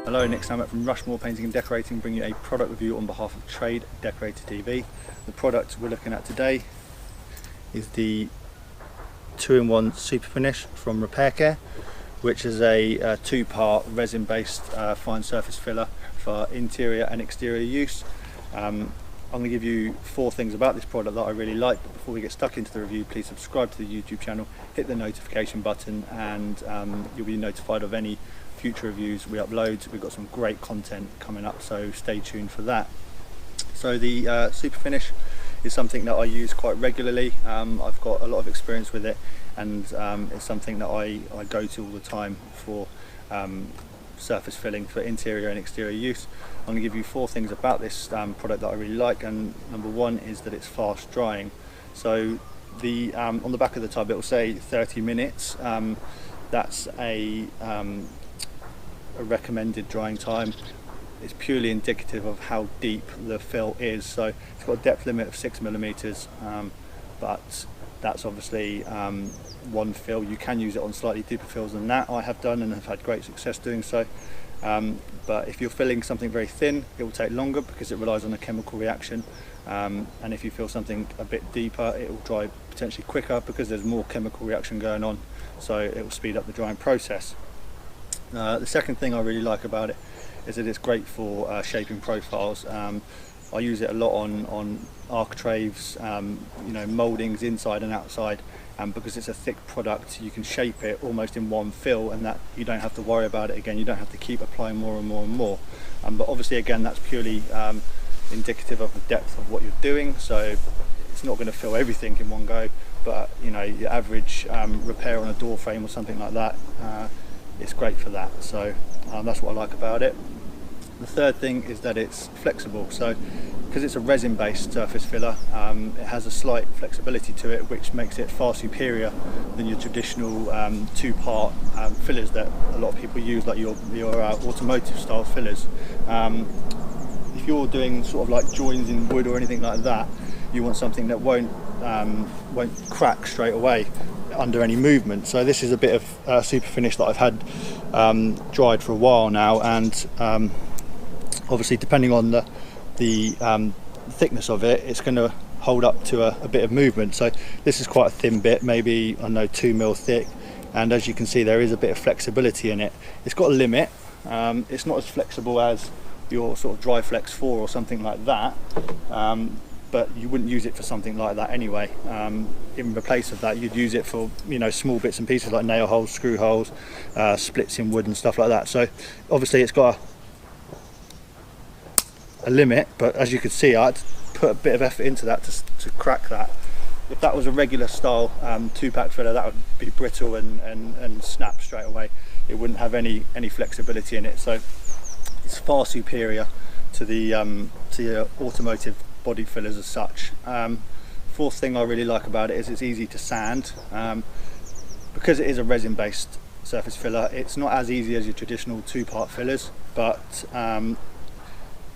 Hello, Nick Sammut from Rushmore Painting and Decorating, bringing you a product review on behalf of Trade Decorator TV. The product we're looking at today is the 2-in-1 Super Finish from Repair Care, which is a two-part resin-based fine surface filler for interior and exterior use. I'm going to give you 4 things about this product that I really like, but before we get stuck into the review, please subscribe to the YouTube channel, hit the notification button, and you'll be notified of any future reviews we upload. We've got some great content coming up, so stay tuned for that. So the Super Finish is something that I use quite regularly. I've got a lot of experience with it, and it's something that I go to all the time for surface filling for interior and exterior use. I'm going to give you 4 things about this product that I really like, and number 1 is that it's fast drying. So the on the back of the tub it will say 30 minutes. That's a recommended drying time. It's purely indicative of how deep the fill is. So it's got a depth limit of 6mm, but that's obviously one fill. You can use it on slightly deeper fills than that. I have done and have had great success doing so. But if you're filling something very thin, it will take longer because it relies on a chemical reaction. And if you fill something a bit deeper, it will dry potentially quicker because there's more chemical reaction going on. So it will speed up the drying process. The second thing I really like about it is that it's great for shaping profiles. I use it a lot on architraves, you know, mouldings inside and outside, and because it's a thick product you can shape it almost in one fill, and that you don't have to worry about it again. You don't have to keep applying more and more and more. But obviously again, that's purely indicative of the depth of what you're doing, so it's not going to fill everything in one go, but you know, your average repair on a door frame or something like that, it's great for that. So that's what I like about it. The third thing is that it's flexible. So because it's a resin based surface filler, it has a slight flexibility to it, which makes it far superior than your traditional two-part fillers that a lot of people use, like your automotive style fillers. If you're doing sort of like joins in wood or anything like that, you want something that won't crack straight away under any movement. So this is a bit of Super Finish that I've had dried for a while now, and obviously depending on the thickness of it, it's going to hold up to a bit of movement. So this is quite a thin bit, maybe I don't know 2mm thick, and as you can see there is a bit of flexibility in it. It's got a limit. It's not as flexible as your sort of Dry Flex 4 or something like that, but you wouldn't use it for something like that anyway. In the place of that, you'd use it for, you know, small bits and pieces like nail holes, screw holes, splits in wood and stuff like that. So obviously it's got a limit, but as you can see, I had to put a bit of effort into that to crack that. If that was a regular style 2-pack filler, that would be brittle and snap straight away. It wouldn't have any flexibility in it. So it's far superior to the automotive body fillers as such. Fourth thing I really like about it is it's easy to sand. Because it is a resin based surface filler, it's not as easy as your traditional 2-part fillers, but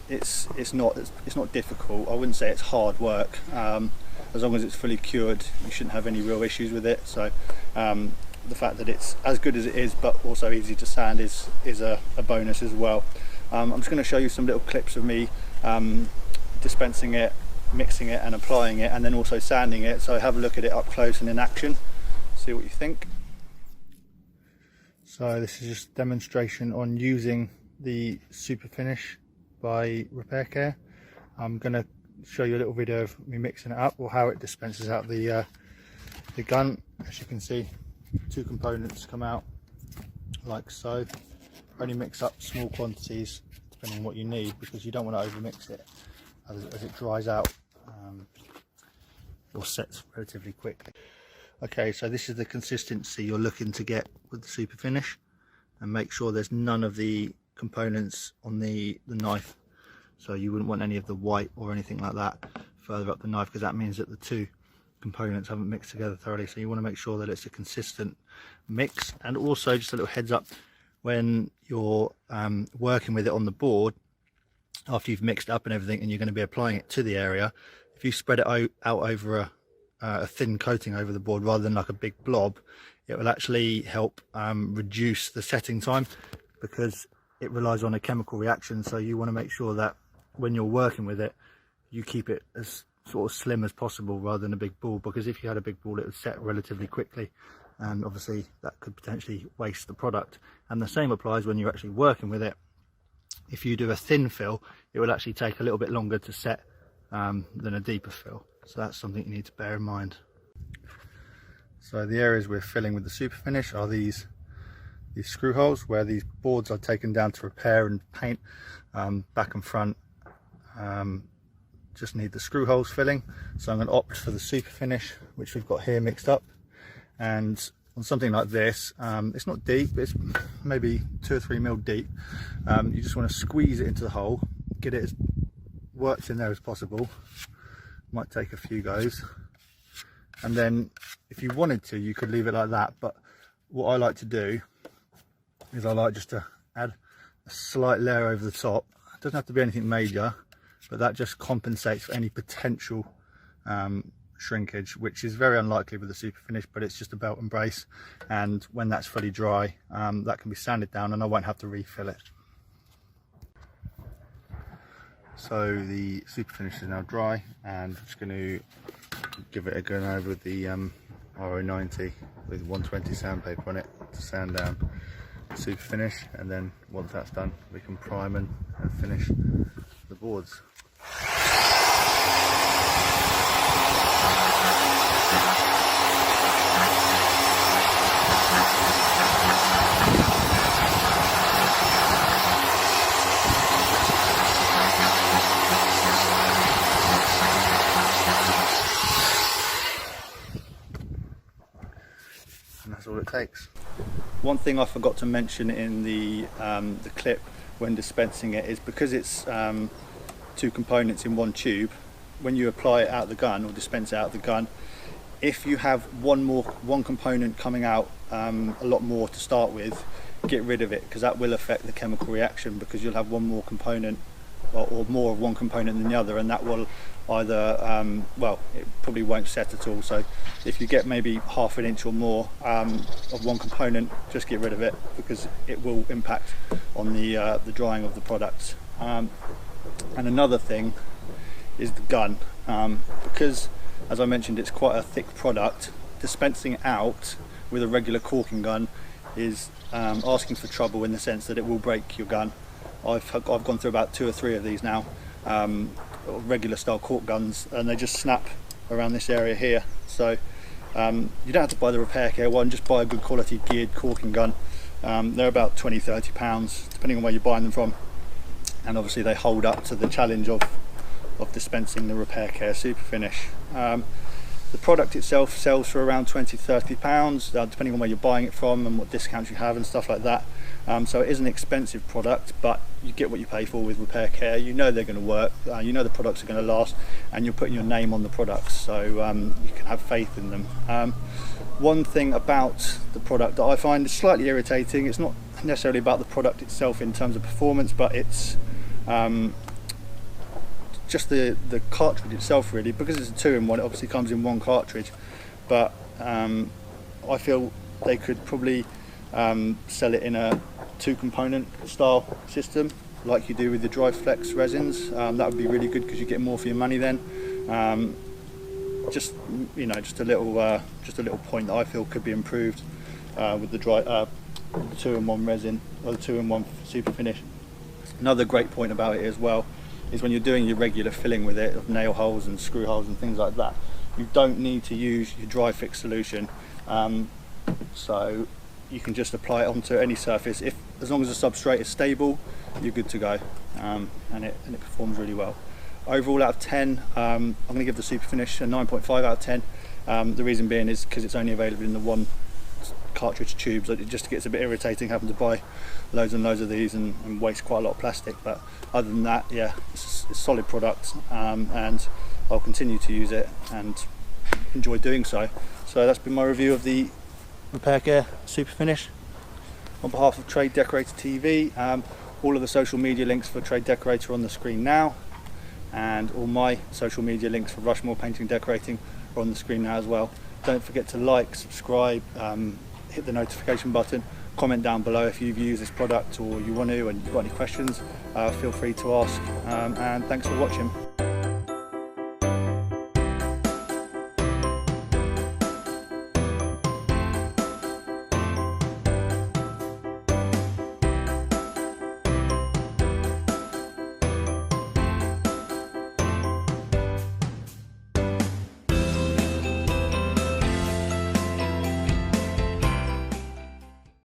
it's not difficult. I wouldn't say it's hard work. As long as it's fully cured, you shouldn't have any real issues with it. So the fact that it's as good as it is but also easy to sand is a bonus as well. I'm just going to show you some little clips of me dispensing it, mixing it and applying it, and then also sanding it. So have a look at it up close and in action, see what you think. So this is just a demonstration on using the Super Finish by Repair Care. I'm going to show you a little video of me mixing it up, or how it dispenses out the gun. As you can see, 2 components come out like so. Only mix up small quantities depending on what you need, because you don't want to over mix it. As it dries out, or sets relatively quick. Okay, so this is the consistency you're looking to get with the Super Finish, and make sure there's none of the components on the knife. So you wouldn't want any of the white or anything like that further up the knife, because that means that the 2 components haven't mixed together thoroughly. So you want to make sure that it's a consistent mix. And also, just a little heads up, when you're working with it on the board, after you've mixed up and everything and you're going to be applying it to the area, if you spread it out over a thin coating over the board rather than like a big blob, it will actually help reduce the setting time, because it relies on a chemical reaction, so you want to make sure that when you're working with it, you keep it as sort of slim as possible rather than a big ball, because if you had a big ball it would set relatively quickly, and obviously that could potentially waste the product. And the same applies when you're actually working with it. If you do a thin fill, it will actually take a little bit longer to set than a deeper fill, so that's something you need to bear in mind. So the areas we're filling with the super finish are these screw holes where these boards are taken down to repair and paint, back and front. Just need the screw holes filling, so I'm going to opt for the super finish, which we've got here mixed up. And on something like this, it's not deep, it's maybe 2 or 3 mil deep. You just want to squeeze it into the hole, get it as worked in there as possible. Might take a few goes, and then if you wanted to, you could leave it like that, but what I like to do is I like just to add a slight layer over the top. It doesn't have to be anything major, but that just compensates for any potential shrinkage, which is very unlikely with the super finish, but it's just a belt and brace, and when that's fully dry, that can be sanded down and I won't have to refill it. So the super finish is now dry, and I'm just going to give it a go over with the RO90 with 120 sandpaper on it to sand down the super finish, and then once that's done we can prime and finish the boards. And that's all it takes. One thing I forgot to mention in the clip when dispensing it is, because it's 2 components in one tube, when you apply it out the gun or dispense it out the gun, if you have one component coming out a lot more to start with, get rid of it, because that will affect the chemical reaction, because you'll have one more component or more of one component than the other, and that will either well, it probably won't set at all. So if you get maybe ½ an inch or more of one component, just get rid of it, because it will impact on the drying of the product. And another thing is the gun, because as I mentioned it's quite a thick product. Dispensing it out with a regular corking gun is asking for trouble, in the sense that it will break your gun. I've gone through about 2 or 3 of these now, regular style cork guns, and they just snap around this area here. So you don't have to buy the repair care one, just buy a good quality geared corking gun. They're about £20–30 depending on where you're buying them from, and obviously they hold up to the challenge of dispensing the repair care super finish. The product itself sells for around £20–30 depending on where you're buying it from and what discounts you have and stuff like that. So it is an expensive product, but you get what you pay for with repair care. You know they're going to work, you know the products are going to last, and you're putting your name on the products, so you can have faith in them. One thing about the product that I find is slightly irritating, it's not necessarily about the product itself in terms of performance, but it's just the cartridge itself, really. Because it's a 2-in-1, it obviously comes in one cartridge, but I feel they could probably sell it in a 2-component style system like you do with the dry flex resins. That would be really good, because you get more for your money then. Just, you know, just a little point that I feel could be improved with the 2-in-1 resin or the 2-in-1 super finish. Another great point about it as well is when you're doing your regular filling with it, of nail holes and screw holes and things like that, you don't need to use your dry fix solution. So you can just apply it onto any surface. As long as the substrate is stable, you're good to go, and it performs really well. Overall, out of 10, I'm going to give the super finish a 9.5 out of 10. The reason being is because it's only available in the 1 cartridge tube, so it just gets a bit irritating having to buy loads and loads of these and waste quite a lot of plastic. But other than that, yeah, it's a solid product, and I'll continue to use it and enjoy doing so. So that's been my review of the Repair Care Super Finish. On behalf of Trade Decorator TV, all of the social media links for Trade Decorator are on the screen now, and all my social media links for Rushmore Painting and Decorating are on the screen now as well. Don't forget to like, subscribe, hit the notification button, comment down below if you've used this product or you want to, and you've got any questions, feel free to ask, and thanks for watching.